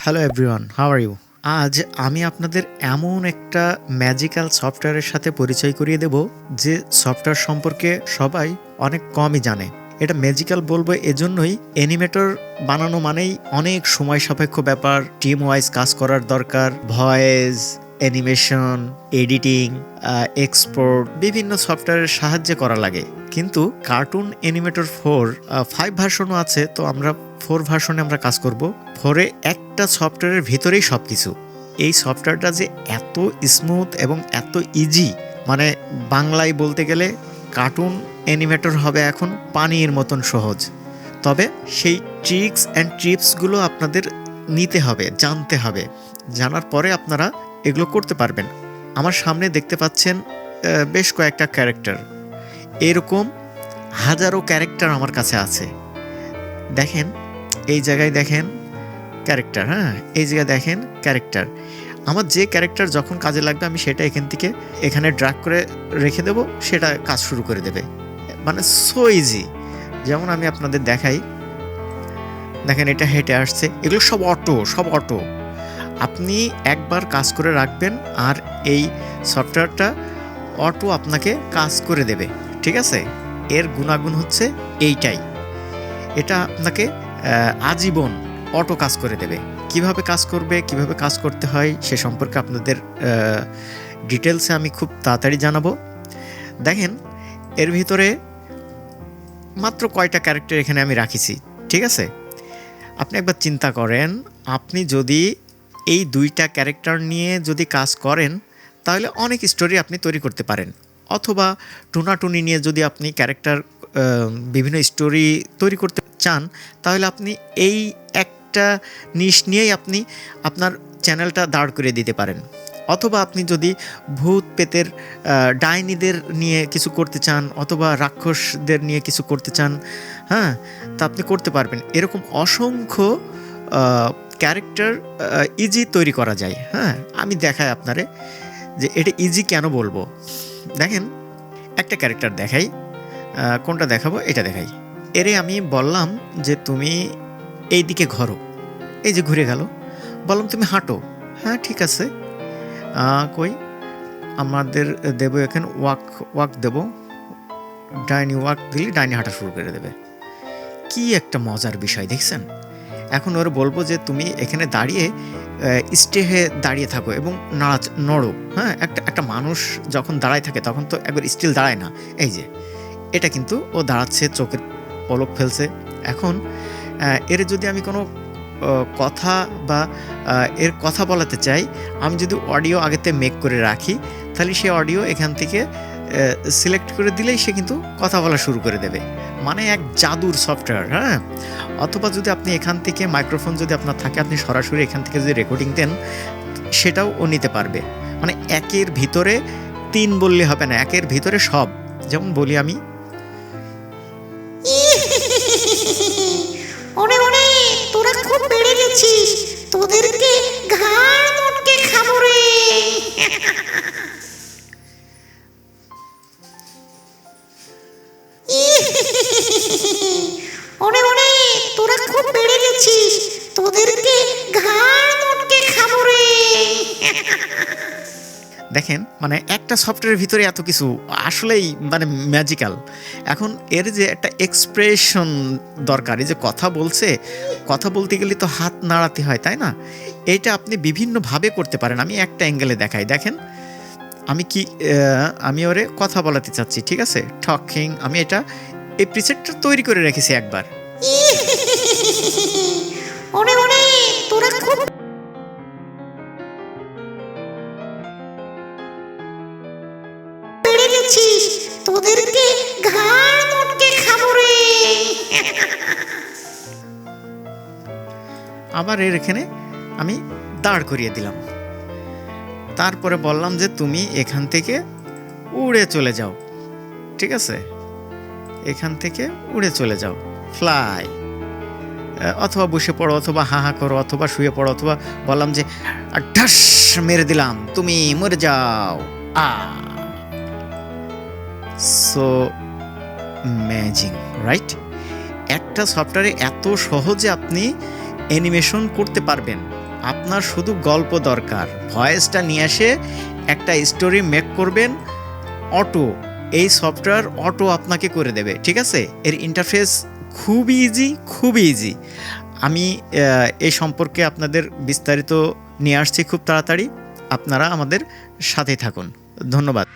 Hello everyone, how are you? আজ আমি আপনাদের এমন একটা ম্যাজিক্যাল সফটওয়্যারের সাথে পরিচয় করিয়ে দেব যে সফটওয়্যার সম্পর্কে সবাই অনেক কমই জানে। এটা ম্যাজিক্যাল বলবো এজন্যই, অ্যানিমেটর বানানো মানেই অনেক সময় সাপেক্ষ ব্যাপার, টিম ওয়াইজ কাজ করার দরকার, ভয়েস, অ্যানিমেশন, এডিটিং, এক্সপোর্ট বিভিন্ন সফটওয়্যারের সাহায্যে করা লাগে। কিন্তু কার্টুন অ্যানিমেটর 5 ভার্সনও আছে, তো আমরা 4 ভার্সনে আমরা কাজ করব। 4-এ একটা সফটওয়্যারের ভিতরেই সব কিছু। এই সফটওয়্যারটা যে এত স্মুথ এবং এত ইজি, মানে বাংলায় বলতে গেলে কার্টুন অ্যানিমেটর হবে এখন পানির মতন সহজ। তবে সেই ট্রিক্স অ্যান্ড টিপসগুলো আপনাদের নিতে হবে, জানতে হবে। জানার পরে আপনারা এগুলো করতে পারবেন। আমার সামনে দেখতে পাচ্ছেন বেশ কয়েকটা ক্যারেক্টার, এরকম হাজারো ক্যারেক্টার আমার কাছে আছে। দেখেন, এই জায়গায় দেখেন ক্যারেক্টার, হ্যাঁ, এই জায়গায় দেখেন ক্যারেক্টার। আমার যে ক্যারেক্টার যখন কাজে লাগবে আমি সেটা এখানে ড্র্যাগ করে রেখে দেব, সেটা কাজ শুরু করে দেবে। মানে সো ইজি। যেমন আমি আপনাদের দেখাই, দেখেন এটা হেঁটে আসছে, এগুলো সব অটো। আপনি একবার কাজ করে রাখবেন আর এই সফটওয়্যারটা অটো আপনাকে কাজ করে দেবে, ঠিক আছে? এর গুণাগুণ হচ্ছে এইটাই, এটা আপনাকে আজীবন অটো কাজ করে দেবে। কিভাবে কাজ করবে, কিভাবে কাজ করতে হয় সে সম্পর্কে আপনাদের ডিটেলসে আমি খুব তাড়াতাড়ি জানাবো। দেখেন এর ভিতরে মাত্র কয়টা ক্যারেক্টার এখানে আমি রাখিছি, ঠিক আছে? আপনি একবার চিন্তা করেন, আপনি যদি এই 2টা ক্যারেক্টার নিয়ে যদি কাজ করেন তাহলে অনেক স্টোরি আপনি তৈরি করতে পারেন। অথবা টুনাটুনি নিয়ে যদি আপনি ক্যারেক্টার বিভিন্ন স্টোরি তৈরি করতে চান, তাহলে আপনি এই একটা নিশ নিয়েই আপনি আপনার চ্যানেলটা দাঁড় করিয়ে দিতে পারেন। অথবা আপনি যদি ভূত পেতের ডাইনিদের নিয়ে কিছু করতে চান, অথবা রাক্ষসদের নিয়ে কিছু করতে চান, হ্যাঁ, তা আপনি করতে পারবেন। এরকম অসংখ্য ক্যারেক্টার ইজি তৈরি করা যায়। হ্যাঁ, আমি দেখাই আপনারে যে এটা ইজি কেন বলবো। দেখেন একটা ক্যারেক্টার দেখাই, কোনটা দেখাবো, এটা দেখাই। এরে আমি বললাম যে তুমি এই দিকে ঘোরো, এই যে ঘুরে গেল। বললাম তুমি হাঁটো, হ্যাঁ ঠিক আছে। কই আমাদের দেবো এখানে ওয়াক দেব, ডাইনি ওয়াক দিলে ডাইনি হাঁটা শুরু করে দেবে। কি একটা মজার বিষয় দেখছেন। এখন ওর বলবো যে তুমি এখানে দাঁড়িয়ে স্টেহে দাঁড়িয়ে থাকো এবং নড়ো। হ্যাঁ, একটা মানুষ যখন দাঁড়ায় থাকে তখন তো একবার স্টিল দাঁড়ায় না। এই যে এটা কিন্তু ও দাঁড়াচ্ছে, চোখের পলক ফেলছে। এখন এর যদি আমি কোনো কথা বা এর কথা বলাতে চাই, আমি যদি অডিও আগেতে মেক করে রাখি, তাহলে সে অডিও এখান থেকে সিলেক্ট করে দিলেই সে কিন্তু কথা বলা শুরু করে দেবে। মানে এক জাদুর সফটওয়্যার। হ্যাঁ, অথবা যদি আপনি এখান থেকে মাইক্রোফোন যদি আপনার থাকে, আপনি সরাসরি এখান থেকে যদি রেকর্ডিং দেন, সেটাও ও নিতে পারবে। মানে একের ভিতরে 3 বললে হবে না, একের ভিতরে সব। যেমন বলি আমি, ওরে ওরে, তোরা খুব বেড়ে গেছিস, তোদেরকে ঘাড় মোটকে খাবো রে। ওরে ওরে, তোরা খুব বেড়ে গেছিস, তোদেরকে ঘাড় মোটকে খাবো রে। দেখেন মানে একটা সফটওয়্যারের ভিতরে এত কিছু, আসলেই মানে ম্যাজিক্যাল। এখন এর যে একটা এক্সপ্রেশন দরকার, এই যে কথা বলছে, কথা বলতে গেলে তো হাত নাড়াতে হয়, তাই না? এইটা আপনি বিভিন্নভাবে করতে পারেন। আমি একটা অ্যাঙ্গেলে দেখাই, দেখেন আমি ওরে কথা বলাতে চাচ্ছি, ঠিক আছে, টকিং। আমি এই প্রিসেটটা তৈরি করে রেখেছি একবার। ওরে ওরে, তোরা খুব বেড়ে গেছিস, তোদেরকে ঘাড় মোটকে খাবো রে। আবার এর এখানে আমি দাঁড় করিয়ে দিলাম। তারপরে বললাম যে তুমি এখান থেকে উড়ে চলে যাও, ঠিক আছে, এখান থেকে উড়ে চলে যাও, ফ্লাই। অথবা বসে পড়ো, অথবা হাহা করো, অথবা শুয়ে পড়ো, অথবা বললাম যে ঢাস মেরে দিলাম, তুমি মরে যাও। So magic, right? একটা সফটওয়্যারে এত সহজে আপনি অ্যানিমেশন করতে পারবেন, আপনার শুধু গল্প দরকার, ভয়েসটা নিয়ে এসে একটা স্টোরি মেক করবেন, অটো এই সফটওয়্যার অটো আপনাকে করে দেবে, ঠিক আছে? এর ইন্টারফেস খুবই ইজি, খুবই ইজি। আমি এই সম্পর্কে আপনাদের বিস্তারিত নিয়ে আসছি খুব তাড়াতাড়ি। আপনারা আমাদের সাথেই থাকুন। ধন্যবাদ।